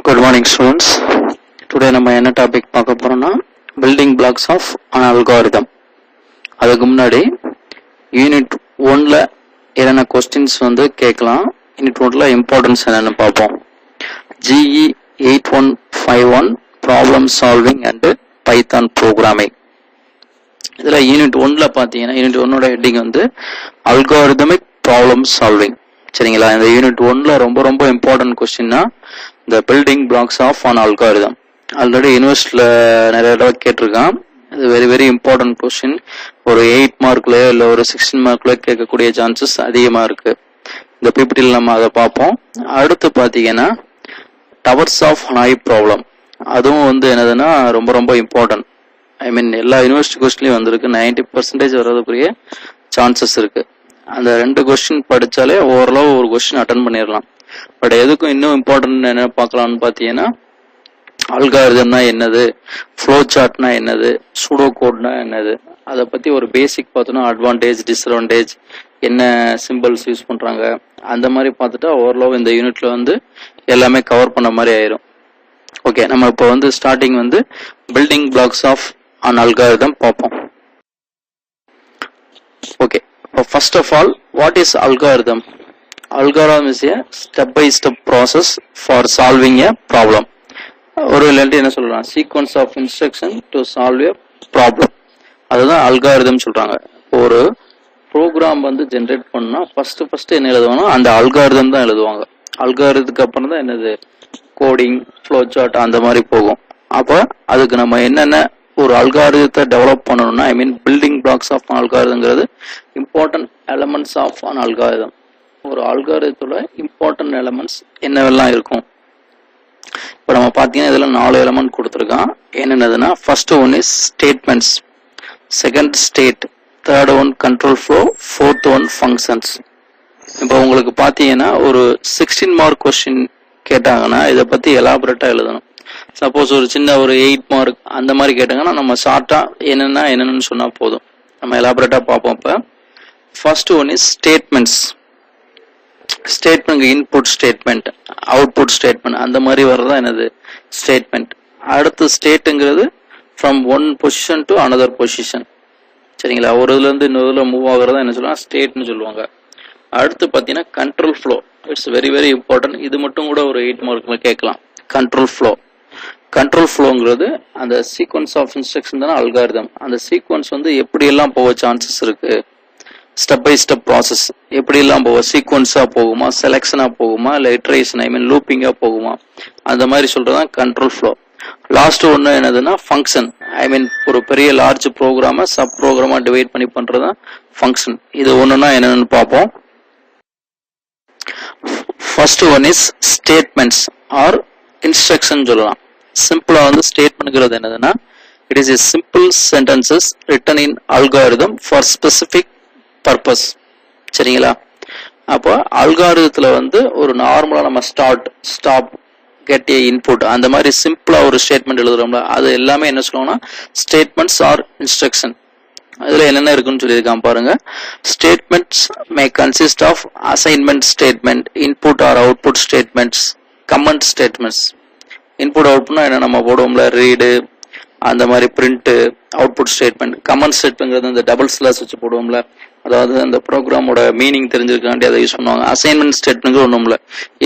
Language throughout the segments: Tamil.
Good morning, students. Today நம்ம என்ன டாபிக் பார்க்க போறோம்னா building blocks of an algorithm. அதுக்கு முன்னாடி யூனிட் 1ல என்னென்ன क्वेश्चंस வந்து கேட்கலாம், யூனிட் 1ல இம்பார்ட்டன்ஸ் என்னன்னு பார்ப்போம். GE8151 problem solving and Python programming. இதுல யூனிட் 1ல பாத்தீங்கன்னா யூனிட் 1ஓட ஹெட்டிங் வந்து algorithmic problem solving. சரிங்களா? இந்த யூனிட் 1ல ரொம்ப இம்பார்ட்டன்ட் क्वेश्चनனா the building blocks of an algorithm. Already யூனிவர்சிட்டியில நிறைய தடவை கேட்டிருக்கான். இது வெரி இம்பார்ட்டன்ட் கொஸ்டின். ஒரு 8 மார்க்லயோ இல்லை ஒரு 16 மார்க்லயோ கேட்கக்கூடிய சான்சஸ் அதிகமா இருக்கு. இந்த பிபிடியில் நம்ம அதை பார்ப்போம். அடுத்து பாத்தீங்கன்னா டவர்ஸ் ஆஃப் ஹனாய் ப்ராப்ளம், அதுவும் வந்து என்னதுன்னா ரொம்ப இம்பார்ட்டன்ட். ஐ மீன் எல்லா யூனிவர்சிட்டி கொஸ்டின்லயும் வந்திருக்கு. 90% வர்றதுக்குரிய சான்சஸ் இருக்கு. அந்த 2 கொஸ்டின் படிச்சாலே ஓரளவு ஒரு கொஸ்டின் அட்டன் பண்ணிடலாம். பட் எதுக்கும் இன்னும் இம்பார்ட்டன்ட் என்ன பார்க்கலாம்னு பார்த்தீங்கன்னா அல்காரிதம்னா என்னது, ஃப்ளோ சார்ட்னா என்னது, சூடோ கோட்னா என்னது, அதை பத்தி ஒரு பேசிக் பார்த்தோம்னா அட்வான்டேஜ் டிஸ்அட்வான்டேஜ் என்ன சிம்பிள்ஸ் யூஸ் பண்றாங்க அந்த மாதிரி பார்த்துட்டா ஓரளவு இந்த யூனிட்ல வந்து எல்லாமே கவர் பண்ண மாதிரி ஆயிரும். ஓகே, நம்ம இப்போ வந்து ஸ்டார்டிங் வந்து building blocks of an algorithm பார்ப்போம். Okay, first of all what is algorithm? Algorithm is a step-by-step process for solving a problem. ஒரு இல்லாட்டி என்ன சொல்றாங்க, sequence of instruction to solve a problem. அதுதான் அல்காரிதம் சொல்றாங்க. ஒரு ப்ரோக்ராம் வந்து ஜென்ரேட் பண்ணா ஃபர்ஸ்ட் என்ன எழுதுவாங்கன்னா அந்த அல்காரிதம் தான் எழுதுவாங்க. அல்காரிதத்துக்கு அப்புறம் தான் என்னது கோடிங், ஃப்ளோ சார்ட் அந்த மாதிரி போகும். அப்போ அதுக்கு நம்ம என்னென்ன ஒரு அல்காரிதத்தை டெவலப் பண்ணணும்னா, I mean building blocks of அல்காரிதம்ங்கிறது important elements of an algorithm. ஒரு அல்காரிதத்தோட இம்பார்ட்டன்ட் எலமெண்ட்ஸ் என்னவெல்லாம் இருக்கும். இப்போ நம்ம பார்த்தீங்கன்னா இதில் 4 எலமெண்ட் கொடுத்துருக்கான். என்னென்னதுன்னா first one is statements, second state, third one control flow, fourth one functions. இப்போ உங்களுக்கு பார்த்தீங்கன்னா ஒரு 16 மார்க் கொஸ்டின் கேட்டாங்கன்னா இதை பற்றி எலாபரேட்டாக எழுதணும். சப்போஸ் ஒரு சின்ன ஒரு 8 மார்க் அந்த மாதிரி கேட்டாங்கன்னா நம்ம ஷார்ட்டாக என்னென்னு சொன்னால் போதும். நம்ம எலாபரேட்டாக பார்ப்போம். இப்போ first one is statements. Statement input statement, output statement அந்த மாதிரி வர்றதா என்னது ஸ்டேட்மெண்ட். அடுத்து ஸ்டேட்டுங்கிறது from one position to another position. சரிங்களா? ஒரு இதுல இருந்து இன்னொரு இதுல மூவ் ஆகுறதா என்ன சொல்லுவாங்க, ஸ்டேட்னு சொல்லுவாங்க. அடுத்து பார்த்தீங்கன்னா control flow. It's very important. இது மட்டும் கூட ஒரு 8 மார்க்ல கேட்கலாம். Control flow. கண்ட்ரோல் ஃப்ளோங்கிறது அந்த சீக்வன்ஸ் ஆஃப் இன்ஸ்ட்ரக்ஷன் தானே அல்காரிதம். அந்த சீக்வன்ஸ் வந்து எப்படி எல்லாம் போக சான்சஸ் இருக்கு, ஸ்டெப் பை ஸ்டெப் ப்ராசஸ் எப்படி எல்லாம் போகும், சீக்வன்ஸா போகுமா, செலக்ஷனா போகுமா, இல்லை இட்ரேஷன் ஐ மீன் லூப்பிங்கா போகுமா, அந்த மாதிரி சொல்றதுதான் கண்ட்ரோல் ஃப்ளோ. லாஸ்ட் ஒன்று என்னதுன்னா ஃபங்க்ஷன். ஐ மீன் ஒரு பெரிய லார்ஜ் ப்ரோக்ராமை சப் ப்ரோக்ராமா டிவைட் பண்ணி பண்றதுதான் ஃபங்க்ஷன். இது ஒண்ணுன்னா என்னன்னு பார்ப்போம். First one is statements are instruction சொல்லலாம். சிம்பிளா வந்து ஸ்டேட்மெண்ட்ங்கிறது என்னதுன்னா it is a simple sentences written in algorithm for specific purpose. சரிங்களா? அப்போ அல்காரிதத்துல வந்து ஒரு நார்மலா நம்ம start, stop, get a input அந்த மாதிரி சிம்பிளா ஒரு ஸ்டேட்மெண்ட் எழுதுறோம்ல, அது எல்லாமே என்ன சொல்லுவோம்னா ஸ்டேட்மெண்ட்ஸ் ஆர் இன்ஸ்ட்ரக்ஷன். அதுல என்னென்ன இருக்குன்னு சொல்லியிருக்கான் பாருங்க. Statements may consist of assignment statement, input or output statements, comment statements. Input அவுட்புட்னா என்ன நம்ம போடுவோம்ல, ரீடு அந்த மாதிரி பிரிண்ட், அவுட்புட் ஸ்டேட்மெண்ட். கமெண்ட் ஸ்டேட்மெண்ட்ங்கிறது இந்த டபுள் ஸ்லாஷ் வச்சு போடுவோம்ல, அதாவது அந்த ப்ரோக்ராமோட மீனிங் தெரிஞ்சிருக்காண்டி அதை யூஸ் பண்ணுவாங்க. அசைன்மெண்ட் ஸ்டேட்மெண்ட் ஒன்றும் இல்லை,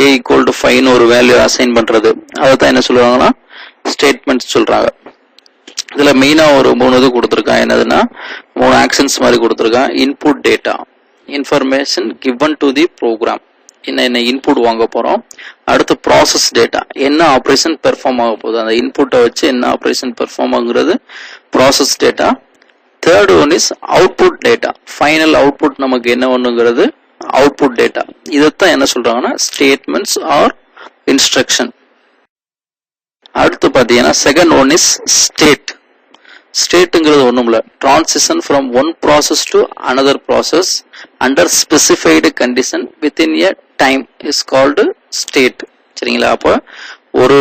A = 5 ஒரு வேல்யூ அசைன் பண்றது, அதை தான் என்ன சொல்லுவாங்கன்னா ஸ்டேட்மெண்ட் சொல்றாங்க. இதுல மெயினா ஒரு 3 இது கொடுத்துருக்கான். என்னதுன்னா 3 ஆக்ஷன்ஸ் மாதிரி கொடுத்துருக்கான். Input data, information given to the program, என்ன இன்புட் வாங்க போறோம். அடுத்து ப்ராசஸ் டேட்டா, என்ன ஆப்ரேஷன் பெர்ஃபார்ம் ஆக போகுது, அந்த இன்புட்டை வச்சு என்ன ஆப்ரேஷன் பெர்ஃபார்ம் ஆகுறது process data. Third one is output data, final output நமக்கு என்ன ஒண்ணுங்கிறது அவுட்புட் டேட்டா. இதைத்தான் என்ன சொல்றாங்கன்னா ஸ்டேட்மெண்ட்ஸ் ஆர் இன்ஸ்ட்ரக்ஷன். அடுத்து பாத்தீங்கன்னா செகண்ட் ஒன் இஸ் ஸ்டேட். ஸ்டேட்டுங்கிறது ஒண்ணும் இல்ல, transition from one process to another process under specified condition within a time is called state. சரிங்களா? அப்போ ஒரு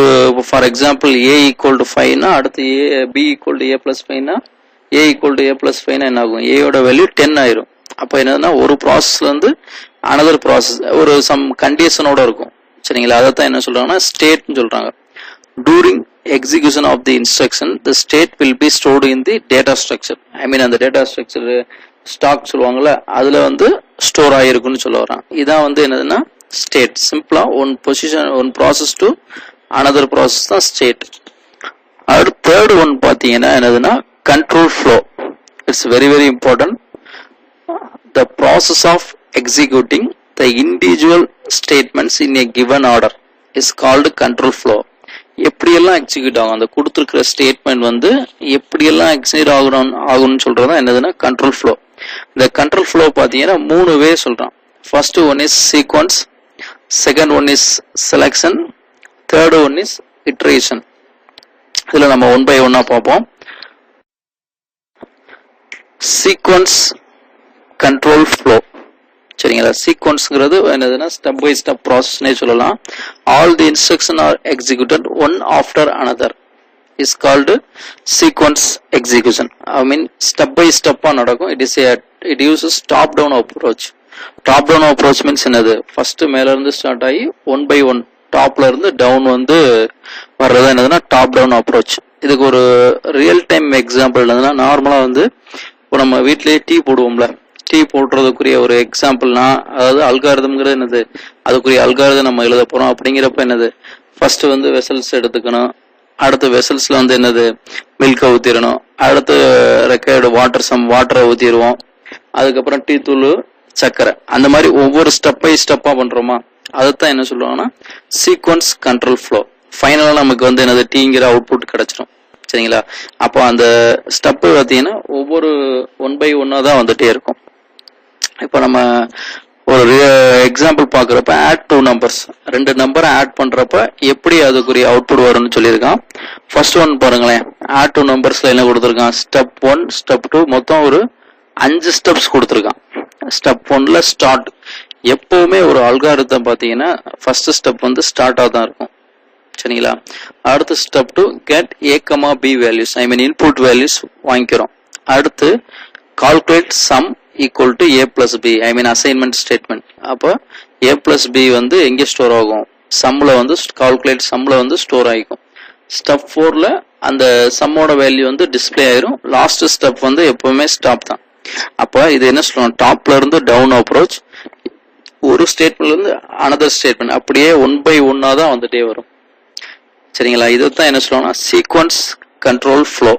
ஃபார் எக்ஸாம்பிள் A = 5னா அடுத்து B = A+5னா A = A+5னா என்ன ஆகும், ஏயோட வேல்யூ 10 ஆயிரும். அப்போ என்னதுன்னா ஒரு ப்ராசஸ்ல இருந்து அனதர் ப்ராசஸ் ஒரு சம் கண்டிஷனோட இருக்கும். சரிங்களா? அதைத்தான் என்ன சொல்றாங்கன்னா ஸ்டேட்னு சொல்றாங்க. during execution of the instruction the state will be stored in the data structure. I mean அந்த data structure ஸ்டாக் சொல்லுவாங்கல்ல அதுல வந்து ஸ்டோர் ஆயிருக்குன்னு சொல்ல வரான். இதான் வந்து என்னதுன்னா ஸ்டேட். சிம்பிளா one position one process to another process தான் ஸ்டேட். அடுத்து தேர்ட் ஒன் பாத்தீங்கன்னா என்னதுன்னா control flow. It's very very important. the process of executing the individual statements in a given order is called control flow. எப்படியெல்லாம் எக்ஸிக்யூட் ஆகும் அந்த கொடுத்துருக்கிற ஸ்டேட்மெண்ட் வந்து எப்படியெல்லாம் எக்ஸிக்யூட் ஆகும்னு சொல்றதா என்னதுன்னா கண்ட்ரோல் ஃப்ளோ. இந்த கண்ட்ரோல் ஃப்ளோ பாத்தீங்கன்னா 3 வே சொல்றான். First one is sequence, second one is selection, third one is iteration. இதுல நம்ம ஒன் பை ஒன்னா பார்ப்போம். சீக்வன்ஸ் கண்ட்ரோல் ஃப்ளோ சரிங்களா. சீக்வன்ஸ்ங்கிறது என்னதுன்னா ஸ்டெப் பை ஸ்டெப் ப்ராசஸ்னே சொல்லலாம். All the instruction are executed one after another is called sequence execution. I mean step by ஸ்டெப்பா நடக்கும். It uses top down approach. Top down approach means என்னது, ஃபர்ஸ்ட் மேல இருந்து ஸ்டார்ட் ஆகி ஒன் பை ஒன் டாப்ல இருந்து டவுன் வந்து வர்றது என்னதுன்னா டாப் டவுன் அப்ரோச். இதுக்கு ஒரு ரியல் டைம் எக்ஸாம்பிள் என்னதுன்னா நார்மலா வந்து இப்போ நம்ம வீட்லயே டீ போடுவோம்ல, டீ போடுறதுக்குரிய ஒரு எக்ஸாம்பிள்னா அதாவது அல்காரிதம்ங்கிறது என்னது, அதுக்குரிய அல்காரிதம் நம்ம எழுத போறோம். அப்படிங்கிறப்ப என்னது ஃபர்ஸ்ட் வந்து வெசல்ஸ் எடுத்துக்கணும். அடுத்து வெசல்ஸ்ல வந்து என்னது மில்கை ஊத்திடணும். அடுத்து ரெக்கையோட வாட்டரை ஊத்திடுவோம். அதுக்கப்புறம் டீ தூள், சர்க்கரை, அந்த மாதிரி ஒவ்வொரு ஸ்டெப் பை ஸ்டெப்பா பண்றோமா, அதைத்தான் என்ன சொல்லுவாங்கன்னா சீக்வன்ஸ் கண்ட்ரோல் ஃப்ளோ. ஃபைனலா நமக்கு வந்து என்னது டீங்கிற அவுட்புட் கிடைச்சிடும் சரிங்களா. அப்போ அந்த ஸ்டெப் பார்த்தீங்கன்னா ஒவ்வொரு ஒன் பை ஒன்னா தான் வந்துட்டே இருக்கும். இப்போ நம்ம ஒரு எக்ஸாம்பிள் பாக்குறப்ப ஆட் 2 நம்பர்ஸ், 2 நம்பரை ஆட் பண்றப்ப எப்படி அதுக்குரிய அவுட்புட் வரும்னு சொல்லியிருக்கான். ஃபர்ஸ்ட் ஒன் பாருங்களேன், ஆட் 2 நம்பர்ஸ்ல என்ன கொடுத்துருக்கான், ஸ்டெப் 1 ஸ்டெப் 2 மொத்தம் ஒரு 5 ஸ்டெப்ஸ் கொடுத்துருக்கான். ஸ்டெப் 1ல ஸ்டார்ட். எப்பவுமே ஒரு அல்காரிதம் பாத்தீங்கன்னா ஃபர்ஸ்ட் ஸ்டெப் வந்து ஸ்டார்டா தான் இருக்கும் சரிங்களா. அடுத்து step 2 get a, b values, I mean input values வாங்கிக்கிறோம். அடுத்து calculate some equal to a plus b, I mean assignment statement. அப்போ a plus b வந்து எங்கே ஸ்டோர் ஆகும், சம்ல வந்து கால்குலேட் சம்ல வந்து ஸ்டோர் ஆகிக்கும். ஸ்டெப் 4ல அந்த சம்மோட வேல்யூ வந்து டிஸ்பிளே ஆயிரும். லாஸ்ட் ஸ்டெப் வந்து எப்பவுமே ஸ்டாப் தான். அப்போ இது என்ன சொல்லுவோம், டாப்ல இருந்து டவுன் அப்ரோச், ஒரு ஸ்டேட்மெண்ட்ல இருந்து அனதர் ஸ்டேட்மெண்ட் அப்படியே ஒன் பை ஒன்னா தான் வந்துட்டே வரும் சரிங்களா. இதைத்தான் என்ன சொல்லுவாங்கன்னா சீக்வன்ஸ் கண்ட்ரோல் ஃப்ளோ.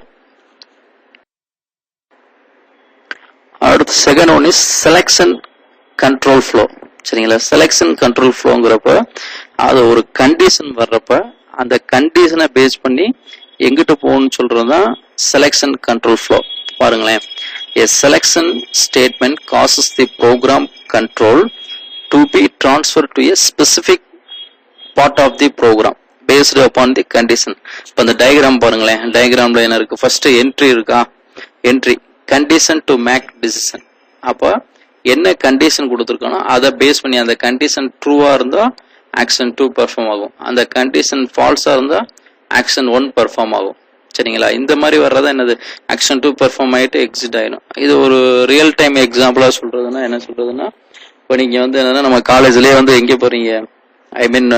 அடுத்து second one is selection control flow சரிங்களா. செலக்ஷன் கண்ட்ரோல் ஃப்ளோங்கிறப்ப அது ஒரு கண்டிஷன் வர்றப்ப அந்த கண்டிஷனை பேஸ் பண்ணி எங்கிட்ட போகணும்னு சொல்றதுதான் செலக்ஷன் கண்ட்ரோல் ஃப்ளோ. பாருங்களேன், a selection statement causes the program control to be transferred to a specific part of the program based upon the condition. இப்போ அந்த டயக்ராம் பாருங்களேன், டயக்ராம்ல என்ன இருக்கு, ஃபர்ஸ்ட் என்ட்ரி இருக்கா, entry condition to make decision. அப்போ என்ன கண்டிஷன் கொடுத்துருக்கோன்னா அதை பேஸ் பண்ணி அந்த கண்டிஷன் ட்ரூவா இருந்தா ஆக்ஷன் 2 பெர்ஃபார்ம் ஆகும், அந்த கண்டிஷன் ஃபால்ஸா இருந்தா ஆக்ஷன் 1 பெர்ஃபார்ம் ஆகும் சரிங்களா. இந்த மாதிரி வர்றதா என்னது ஆக்ஷன் 2 பெர்ஃபார்ம் ஆகிட்டு எக்ஸிட் ஆயிடும். இது ஒரு ரியல் டைம் எக்ஸாம்பிளா சொல்றதுன்னா என்ன சொல்றதுன்னா, இப்போ நீங்க வந்து என்னன்னா நம்ம காலேஜ்லயே வந்து எங்கே போறீங்க, ஐ மீன்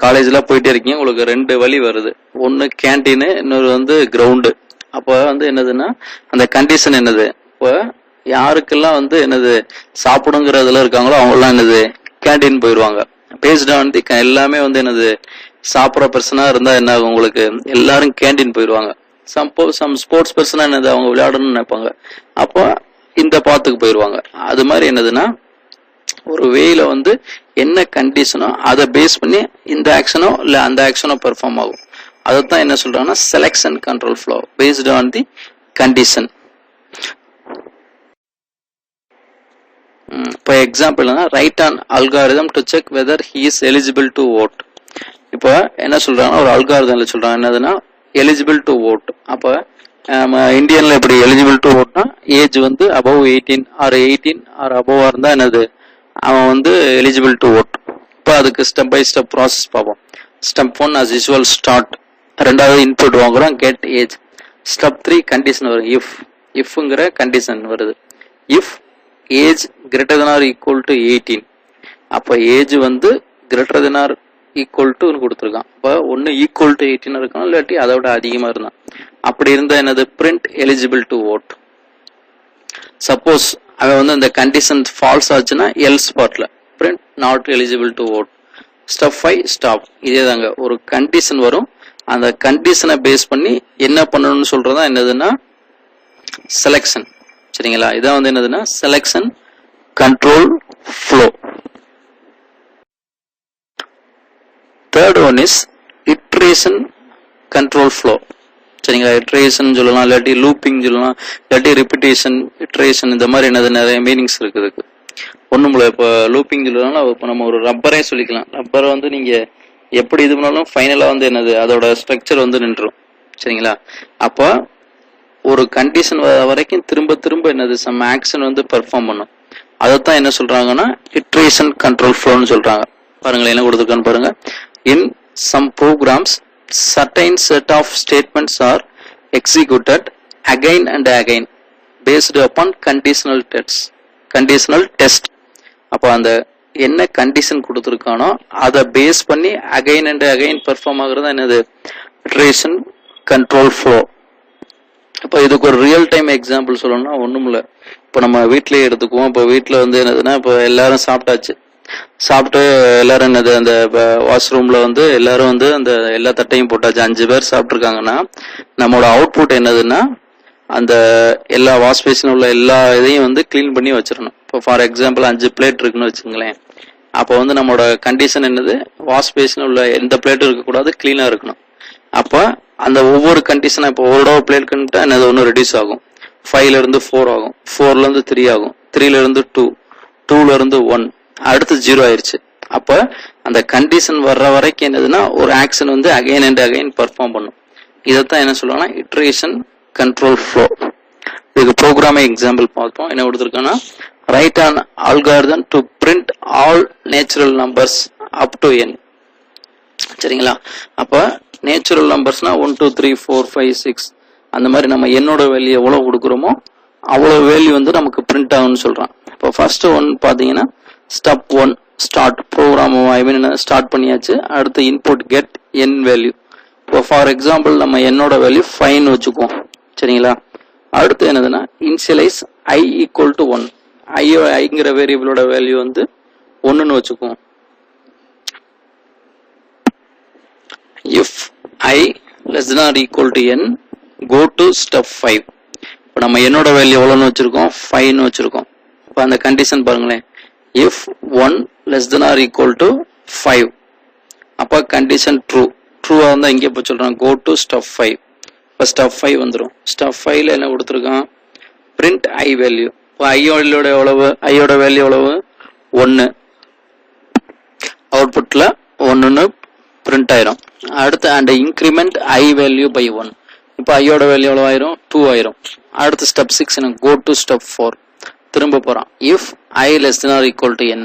காலேஜ்ல போயிட்டே இருக்கீங்க, உங்களுக்கு 2 வழி வருது, ஒன்னு கேன்டீனு, இன்னொரு வந்து கிரவுண்டு. அப்போ வந்து என்னதுன்னா அந்த கண்டிஷன் என்னது, இப்போ யாருக்கெல்லாம் வந்து என்னது சாப்பிடுங்கிறதுல இருக்காங்களோ அவங்கெல்லாம் என்னது கேன்டீன் போயிடுவாங்க. பேஸ்ட் ஆன் தி எல்லாமே வந்து என்னது சாப்பிட்ற பர்சனா இருந்தா என்ன ஆகும், உங்களுக்கு எல்லாரும் கேன்டீன் போயிடுவாங்க. சம் ஸ்போர்ட்ஸ் பர்சனா என்னது அவங்க விளையாடணும்னு நினைப்பாங்க, அப்போ இந்த பாத்துக்கு போயிடுவாங்க. அது மாதிரி என்னதுன்னா ஒரு வேல வந்து என்ன கண்டிஷனோ அதை பேஸ் பண்ணி இந்த ஆக்ஷனோ இல்ல அந்த ஆக்ஷனோ பெர்ஃபார்ம் ஆகும். அதைத்தான் என்ன சொல்றாங்கன்னா selection control flow based on the condition. இப்போ example write an algorithm to check whether he is eligible to vote. இப்போ என்ன சொல்றாங்கன்னா ஒரு அல்காரிதம்ல சொல்றாங்க என்னதுன்னா எலிஜிபிள் டு ஓட். அப்போ நம்ம இந்தியன்ல இப்படி எலிஜிபிள் டு ஓட்னா ஏஜ் வந்து அபவ் 18 ஆர் 18 ஆர் அபவா இருந்தா என்னது அவன் வந்து எலிஜிபிள் டு ஓட். இப்போ அதுக்கு ஸ்டெப் பை ஸ்டெப் ப்ராசஸ் பார்ப்போம். ஸ்டெப் 1 as usual ஸ்டார்ட், ரெண்டாவது இன்புட் வாங்குறோம் கெட் ஏஜ். ஸ்டெப் 3 கண்டிஷன் வரும், இஃப்ங்கிற கண்டிஷன் வருது. If age greater than or equal to 18, அப்போ ஏஜ் வந்து greater than or equal to கொடுத்துருக்கான். இப்போ ஒன்று ஈக்குவல் டு 18 இருக்கணும், இல்லாட்டி அதை விட அதிகமாக இருந்தான். அப்படி இருந்தால் என்னது print eligible to vote. Suppose அவன் வந்து அந்த கண்டிஷன் ஃபால்ஸ் ஆச்சுன்னா எல்ஸ் பார்ட்ல print not eligible to vote. Step 5 stop. இதே தாங்க, ஒரு கண்டிஷன் வரும், அந்த கண்டிஷனை பேஸ் பண்ணி என்ன பண்ணணும்னு சொல்றதா என்னதுன்னா செலக்ஷன். சரிங்களா, இதான் வந்து என்னதுன்னா selection control flow. Third one is iteration control flow. சரிங்களா, இட்ரேஷன் சொல்லலாம், இல்லாட்டி லூப்பிங் சொல்லலாம், இல்லாட்டி ரிப்பிட்டேஷன், இட்ரேஷன், இந்த மாதிரி என்னது நிறைய மீனிங்ஸ் இருக்குதுக்கு. ஒண்ணுமில்ல, இப்போ லூப்பிங் சொல்லலாம், இப்போ நம்ம ஒரு ரப்பரே சொல்லிக்கலாம். ரப்பரை வந்து நீங்க எப்படி இது பண்ணாலும் ஃபைனலா வந்து என்னது அதோட ஸ்ட்ரக்சர் வந்து நின்றும். சரிங்களா, அப்போ ஒரு கண்டிஷன் வரைக்கும் திரும்ப திரும்ப என்னது சம் ஆக்ஷன் வந்து பெர்ஃபார்ம் பண்ணும். அதைத்தான் என்ன சொல்றாங்கன்னா இட்ரேஷன் கண்ட்ரோல் ஃப்ளோன்னு சொல்றாங்க. பாருங்களேன் என்ன கொடுத்துருக்கான்னு பாருங்க. In some programs certain set of statements are executed again and again based upon conditional test. அப்போ அந்த என்ன கண்டிஷன் கொடுத்துருக்கானோ அதை பேஸ் பண்ணி அகைன் அண்ட் அகைன் பெர்ஃபார்ம் ஆகுறது என்னது இட்ரேஷன் கண்ட்ரோல் ஃப்ளோ. இப்போ இதுக்கு ஒரு ரியல் டைம் எக்ஸாம்பிள் சொல்லணும்னா ஒன்றும் இல்லை, இப்போ நம்ம வீட்டிலேயே எடுத்துக்குவோம். இப்போ வீட்டில் வந்து என்னதுன்னா இப்போ எல்லாரும் சாப்பிட்டு எல்லாரும் என்னது அந்த வாஷ்ரூம்ல வந்து எல்லாரும் வந்து அந்த எல்லா தட்டையும் போட்டாச்சு. 5 பேர் சாப்பிட்டுருக்காங்கன்னா நம்மளோட அவுட்புட் என்னதுன்னா அந்த எல்லா வாஷ் பேசின் உள்ள எல்லா இதையும் வந்து கிளீன் பண்ணி வச்சிடணும். இப்போ ஃபார் எக்ஸாம்பிள் 5 பிளேட் இருக்குன்னு வச்சுங்களேன். அப்போ வந்து நம்மளோட கண்டிஷன் என்னது வாஷ் பேசின் உள்ள எந்த பிளேட்டும் இருக்கக்கூடாது, கிளீனா இருக்கணும். அப்போ அந்த ஒவ்வொரு கண்டிஷனா இப்போ ஒரு பிளேட் கண்டுட்டா என்னது ஒன்று ரெடியூஸ் ஆகும், 5ல இருந்து 4 ஆகும், 4ல இருந்து 3 ஆகும், 3ல இருந்து 2, 2ல இருந்து 1, அடுத்து 0 ஆயிருச்சு. அப்ப அந்த கண்டிஷன் வர்ற வரைக்கும் என்னதுன்னா ஒரு ஆக்ஷன் வந்து அகைன் அண்ட் அகைன் பெர்ஃபார்ம் பண்ணும். இதைத்தான் என்ன சொல்லுவாங்கன்னா இட்ரேஷன் கண்ட்ரோல் ஃப்ளோ. இதுக்கு ப்ரோக்ராமிங் எக்ஸாம்பிள் பார்த்தோம். என்ன கொடுத்துருக்கோன்னா write an algorithm to print all natural numbers up to n. சரிங்களா, அப்ப நேச்சுரல் நம்பர்ஸ்னா 1 2 3 4 5 6 அந்த மாதிரி நம்ம என்னோட வேல்யூ எவ்வளவு கொடுக்குறோமோ அவ்வளவு வேல்யூ வந்து நமக்கு பிரிண்ட் ஆகும்னு சொல்றான். இப்போ ஃபர்ஸ்ட் ஒன் பாத்தீங்கன்னா ஸ்டெப் 1 ஸ்டார்ட் ப்ரோக்ராம் ஸ்டார்ட் பண்ணியாச்சு. அடுத்து இன்புட் கெட் என் வேல்யூ. இப்போ ஃபார் எக்ஸாம்பிள் நம்ம என்னோட வேல்யூ 5 வச்சுக்குவோம். சரிங்களா, அடுத்து என்னதுன்னா இனிஷியலைஸ் i ஈக்குவல் டு 1. ஐங்கிற வேரியபிளோட வேல்யூ வந்து 1ன்னு வச்சுக்குவோம். if i less than or equal to n go to step 5. இப்போ நம்ம என்னோட வேல்யூ எவ்வளோன்னு வச்சிருக்கோம் 5ன்னு வச்சிருக்கோம். இப்போ அந்த கண்டிஷன் பாருங்களேன், if 1 less than or equal to 5 அப்போ கண்டிஷன் ட்ரூவா இருந்தா இங்கே போய் சொல்றான் go to step 5. இப்போ ஸ்டெப் 5 வந்துடும். ஸ்டெப் 5ல என்ன கொடுத்துருக்கான் பிரிண்ட் i வேல்யூ. இப்போ ஐயோட வேல்யூ எவ்வளவு 1, அவுட்புட்ல 1ன்னு பிரிண்ட் ஆயிரும். அடுத்து and increment i value by 1. இப்போ ஐயோட வேல்யூ எவ்வளவு ஆயிரும் 2 ஆயிரும். அடுத்து ஸ்டெப் 6 என்ன go to step 4. திரும்ப போறான் if i less than or equal to n.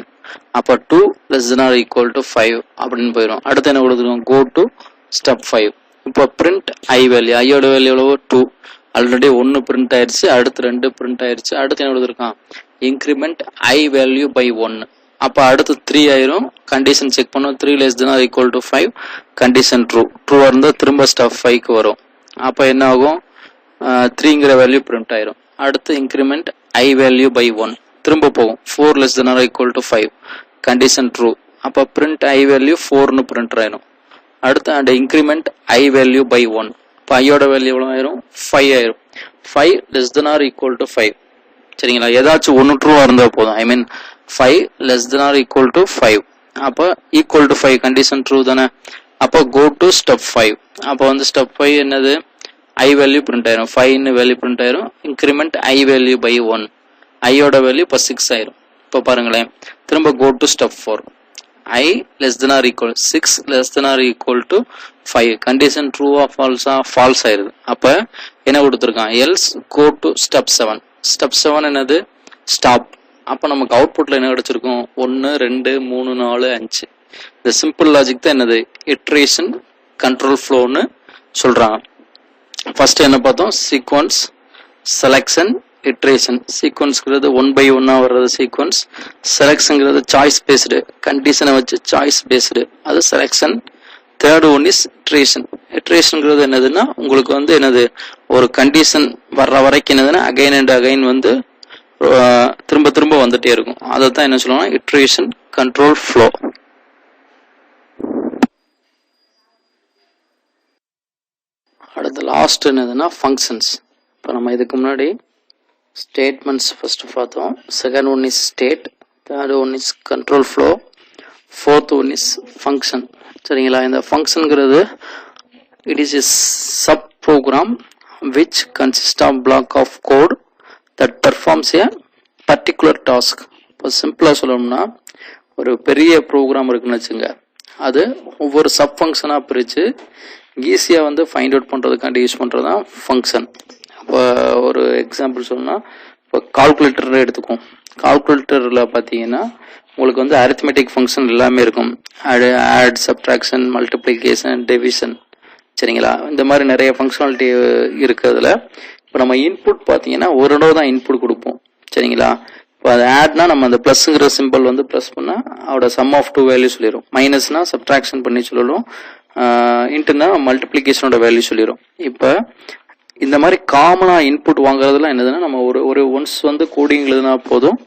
அப்ப 2 less than or equal to 5 அப்படின்னு போயிடும். அடுத்து என்ன கொடுத்துருக்கோம் go to step 5. இப்போ பிரிண்ட் i வேல்யூ, ஐயோட வேல்யூ எவ்வளவு 2, ஆல்ரெடி 1 பிரிண்ட் ஆயிருச்சு, அடுத்து 2 பிரிண்ட் ஆயிருச்சு. அடுத்து என்ன கொடுத்துருக்கான் இன்க்ரிமெண்ட் i வேல்யூ பை 1. அப்ப அடுத்து 3 ஆயிரும். கண்டிஷன் செக் பண்ணும், 3 less than or equal to 5 condition ட்ரூவா இருந்தா திரும்ப ஸ்டெப் 5க்கு வரும். அப்ப என்ன ஆகும் 3ங்கிற வேல்யூ பிரிண்ட் ஆயிரும். அடுத்து இன்க்ரிமெண்ட் i வேல்யூ பை 1 திரும்ப போகும், 4 less than or equal to 5 condition true. அப்ப பிரிண்ட் i வேல்யூ 4ன்னு பிரிண்ட் ஆயிரும். அடுத்து and increment i value by 1. இப்போ ஐயோட வேல்யூ எவ்வளவு ஆயிரும் 5 ஆயிரும். 5 less than or equal to 5. சரிங்களா, ஏதாச்சும் ஒன்று ட்ரூவா இருந்தா போதும். ஐ மீன் 5 less than or equal to 5. அப்ப equal to 5 கண்டிஷன் ட்ரூ தானே. அப்ப go to step 5. அப்ப வந்து ஸ்டெப் 5 என்னது i வேல்யூ பிரிண்ட் ஆயிரும், 5 வேல்யூ பிரிண்ட் ஆயிரும். Increment i value by 1. ஐயோட வேல்யூ இப்போ 6 ஆயிரும். இப்போ பாருங்களேன், திரும்ப go to step 4. i less than or equal 6 less than or equal to 5 condition ட்ரூவா ஃபால்ஸா ஃபால்ஸ் ஆயிருது. அப்ப என்ன கொடுத்துருக்கான் else go to step 7. Step 7 என்னது ஸ்டாப். அப்ப நமக்கு அவுட்புட்ல என்ன கிடைச்சிருக்கும் 1 2 3 4 5. இந்த சிம்பிள் லாஜிக் தான் என்னது இட்ரேஷன் கண்ட்ரோல் ஃப்ளோன்னு சொல்றாங்க. ஃபர்ஸ்ட் என்ன பார்த்தோம் sequence, selection, iteration. Sequence one by one sequence. Selection choice based. Condition choice based. That's selection. Third one is iteration. Iteration என்னதுன்னா உங்களுக்கு வந்து என்னது ஒரு கண்டிஷன் வர்ற வரைக்கும் என்னதுன்னா again and again வந்து திரும்ப திரும்ப வந்துட்டே இருக்கும். அதை தான் என்ன சொல்லுவாங்க iteration control flow. அடுத்து லாஸ்ட் என்னதுன்னா ஃபங்க்ஷன்ஸ். இப்போ நம்ம இதுக்கு முன்னாடி ஸ்டேட்மெண்ட்ஸ் ஃபர்ஸ்ட் பார்த்தோம். Second one is state, third one is control flow, fourth one is function. சரிங்களா? இந்த ஃபங்க்ஷனுங்கிறது it is a sub program which consist of block of code that performs a particular task. இப்போ சிம்பிளாக சொல்லணும்னா ஒரு பெரிய ப்ரோக்ராம் இருக்குன்னு வச்சுங்க, அது ஒவ்வொரு சப் ஃபங்க்ஷனாக பிரித்து ஈஸியாக வந்து ஃபைண்ட் அவுட் பண்ணுறதுக்காண்டி யூஸ் பண்ணுறது தான் ஃபங்க்ஷன். இப்போ ஒரு எக்ஸாம்பிள் சொல்லணும்னா இப்போ கால்குலேட்டர் எடுத்துக்கும். கால்குலேட்டரில் பார்த்தீங்கன்னா உங்களுக்கு வந்து அரித்மெட்டிக் ஃபங்க்ஷன் எல்லாமே இருக்கும். Add, subtraction, multiplication, division. சரிங்களா? இந்த மாதிரி நிறைய ஃபங்க்ஷனாலிட்டி இருக்கிறதுல இப்போ நம்ம இன்புட் பார்த்தீங்கன்னா ஒரு தடவை தான் இன்புட் கொடுப்போம். சரிங்களா? இப்போ அது ஆட்னா நம்ம அந்த ப்ளஸ்ங்கிற சிம்பிள் வந்து ப்ளஸ் பண்ணால் அதோட சம் ஆஃப் டூ வேல்யூ சொல்லிடும். மைனஸ்னா சப்ட்ராக்ஷன் பண்ணி சொல்லணும். இன்ட்டுனா மல்டிப்ளிகேஷனோட வேல்யூ சொல்லிடும். இப்போ இந்த மாதிரி காமனாக இன்புட் வாங்குறதுலாம் என்னதுன்னா நம்ம ஒரு ஒன்ஸ் வந்து கோடிங் எழுதுனா போதும்,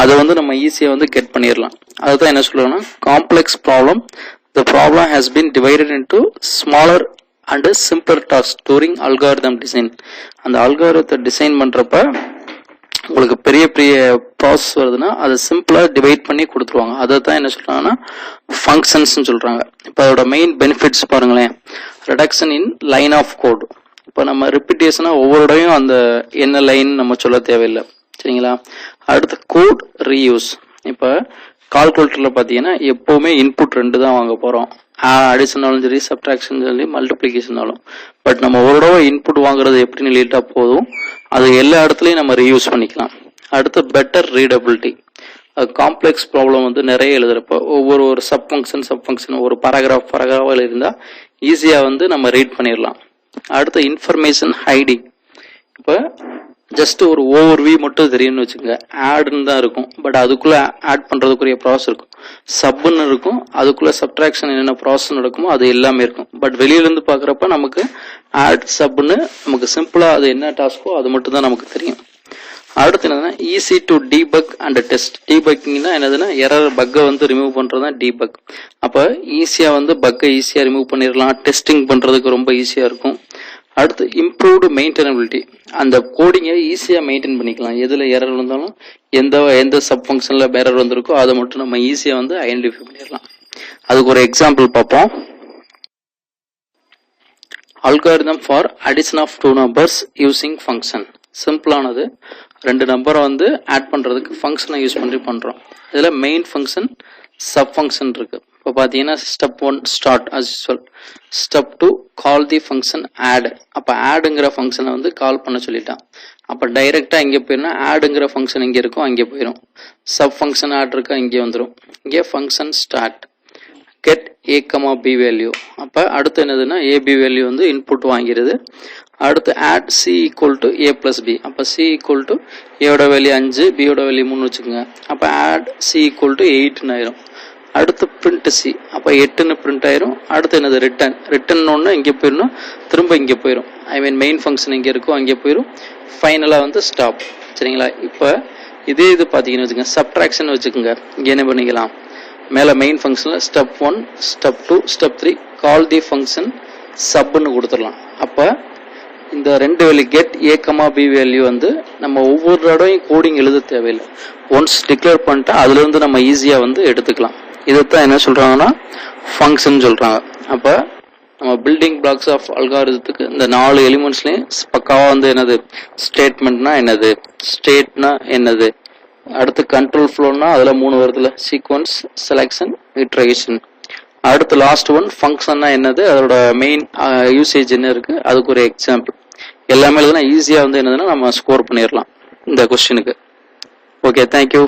அதை வந்து நம்ம ஈஸியாக வந்து கெட் பண்ணிடலாம். அதுதான் என்ன சொல்லுவாங்கன்னா complex problem the problem has been divided into smaller and simpler task during algorithm design. அந்த அல்காரிதத்தை டிசைன் பண்ணுறப்ப உங்களுக்கு பெரிய பெரிய ப்ராசஸ் வருதுன்னா அதை சிம்பிளா டிவைட் பண்ணி கொடுத்துருவாங்க. அதை தான் என்ன சொல்றாங்கன்னா ஃபங்க்ஷன்ஸ் சொல்றாங்க. இப்போ அதோட மெயின் பெனிஃபிட்ஸ் பாருங்களேன். Reduction in line of code. இப்போ நம்ம ரிப்பீட்டேஷனா ஒவ்வொருடையும் அந்த என்ன லைன் நம்ம சொல்ல தேவையில்லை. சரிங்களா? அடுத்து கோட் ரீயூஸ். இப்போ கால்குலேட்டர்ல பார்த்தீங்கன்னா எப்பவுமே இன்புட் 2 தான் வாங்க போறோம். அடிஷனாலும் சரி, சப்ட்ராக்ஷன் சொல்லி, மல்டிப்ளிகேஷனாலும். பட் நம்ம ஒரு தடவை இன்புட் வாங்குறது எப்படின்னு லேட்டா போதும், அது எல்லா இடத்துலையும் நம்ம ரீயூஸ் பண்ணிக்கலாம். அடுத்து பெட்டர் ரீடபிலிட்டி. காம்ப்ளெக்ஸ் ப்ராப்ளம் வந்து நிறைய எழுதுறப்ப ஒவ்வொரு சப் ஃபங்க்ஷன் ஒரு பராகிராஃபில் இருந்தால் ஈஸியாக வந்து நம்ம ரீட் பண்ணிடலாம். அடுத்து இன்ஃபர்மேஷன் ஹைடிங். இப்போ ஜஸ்ட் ஒரு ஓவர்வியூ மட்டும் தெரியும்னு வச்சுக்கோங்க, ஆட்னு தான் இருக்கும். பட் அதுக்குள்ள ஆட் பண்றதுக்குரிய ப்ராசஸ் இருக்கும், சப்னு இருக்கும், அதுக்குள்ள சப்ட்ராக்ஷன் என்னென்ன ப்ராசஸ் நடக்குமோ அது எல்லாமே இருக்கும். பட் வெளியில இருந்து பாக்குறப்ப நமக்கு ஆட் சப்னு நமக்கு சிம்பிளா அது என்ன டாஸ்கோ அது மட்டும் தான் நமக்கு தெரியும். அடுத்து என்னதுன்னா easy to debug and test. டீபக்கிங்னா என்னதுன்னா எரர் பக்கை வந்து ரிமூவ் பண்றது தான் டீபக். அப்ப ஈஸியா வந்து பக்கை ஈஸியா ரிமூவ் பண்ணிடலாம், டெஸ்டிங் பண்றதுக்கு ரொம்ப ஈஸியா இருக்கும். அடுத்து இம்ப்ரூவ்டு மெயின்டெனபிலிட்டி. அந்த கோடிங்கை ஈஸியாக மெயின்டைன் பண்ணிக்கலாம். எதில் எரர் இருந்தாலும் எந்த சப் ஃபங்க்ஷனில் எரர் வந்திருக்கோ அதை மட்டும் நம்ம ஈஸியாக வந்து ஐடென்டிஃபை பண்ணிடலாம். அதுக்கு ஒரு எக்ஸாம்பிள் பார்ப்போம். Algorithm for addition of 2 numbers using function. சிம்பிளானது, 2 நம்பரை வந்து ஆட் பண்ணுறதுக்கு ஃபங்க்ஷனை யூஸ் பண்ணி பண்ணுறோம். இதில் மெயின் ஃபங்க்ஷன், சப் ஃபங்க்ஷன் இருக்கு. இப்போ பார்த்தீங்கன்னா step 1 start as usual. Step 2 call the function add. அப்போ ஆடுங்கிற ஃபங்க்ஷனை வந்து கால் பண்ண சொல்லிட்டான். அப்போ டைரெக்டாக இங்கே போயிடும், ஆடுங்கிற ஃபங்க்ஷன் இங்கே இருக்கும் அங்கே போயிடும். சப் ஃபங்க்ஷன் ஆட் இருக்கா இங்கே வந்துடும். இங்கே function start get a, b value. அப்போ அடுத்து என்னதுன்னா ab வேல்யூ வந்து இன்புட் வாங்கிடுது. அடுத்து add c equal to a + b. அப்போ c ஈக்குவல் டு ஏட வேல்யூ 5, பியோட வேல்யூ 3 வச்சுக்கோங்க. அப்போ ஆட் c ஈக்குவல் டு 8 ஆயிரும். அடுத்து பிரிண்ட் சி. அப்போ 8ன்னு பிரிண்ட் ஆயிரும். அடுத்து என்னது ரிட்டர்ன் ஒன்று இங்கே போயிடணும், திரும்ப இங்கே போயிடும். மெயின் ஃபங்க்ஷன் இங்கே இருக்கும் அங்கே போயிடும். ஃபைனலாக வந்து ஸ்டாப். சரிங்களா? இப்போ இது பார்த்தீங்கன்னு வச்சுக்கோங்க, சப்ட்ராக்ஷன் வச்சுக்கோங்க. இங்கே என்ன பண்ணிக்கலாம், மேலே மெயின் ஃபங்க்ஷனில் step 1, step 2, step 3 call the function சப்னு கொடுத்துடலாம். அப்போ இந்த 2 value get a, b value வந்து நம்ம ஒவ்வொரு தடவையும் கோடிங் எழுத தேவையில்லை. ஒன்ஸ் டிக்ளேர் பண்ணிட்டா அதுலேருந்து நம்ம ஈஸியாக வந்து எடுத்துக்கலாம். இதைத்தான் என்ன சொல்றாங்கன்னா ஃபங்க்ஷன் சொல்றாங்க. அப்போ நம்ம பில்டிங் பிளாக்ஸ் ஆஃப் அல்காரிதத்துக்கு இந்த 4 எலிமெண்ட்ஸ்லையும் பக்காவா வந்து என்னது ஸ்டேட்மெண்ட்னா என்னது, ஸ்டேட்னா என்னது, அடுத்து கண்ட்ரோல் ஃப்ளோனா அதுல 3 வருதுல, சீக்வன்ஸ், செலக்ஷன், இட்ரேஷன். அடுத்து லாஸ்ட் ஒன் ஃபங்க்ஷன்னா என்னது, அதோட மெயின் யூசேஜ் என்ன இருக்கு, அதுக்கு ஒரு எக்ஸாம்பிள். எல்லாமே எழுதுனா ஈஸியா வந்து என்னதுன்னா நம்ம ஸ்கோர் பண்ணிடலாம் இந்த கொஸ்டினுக்கு. Okay, thank you.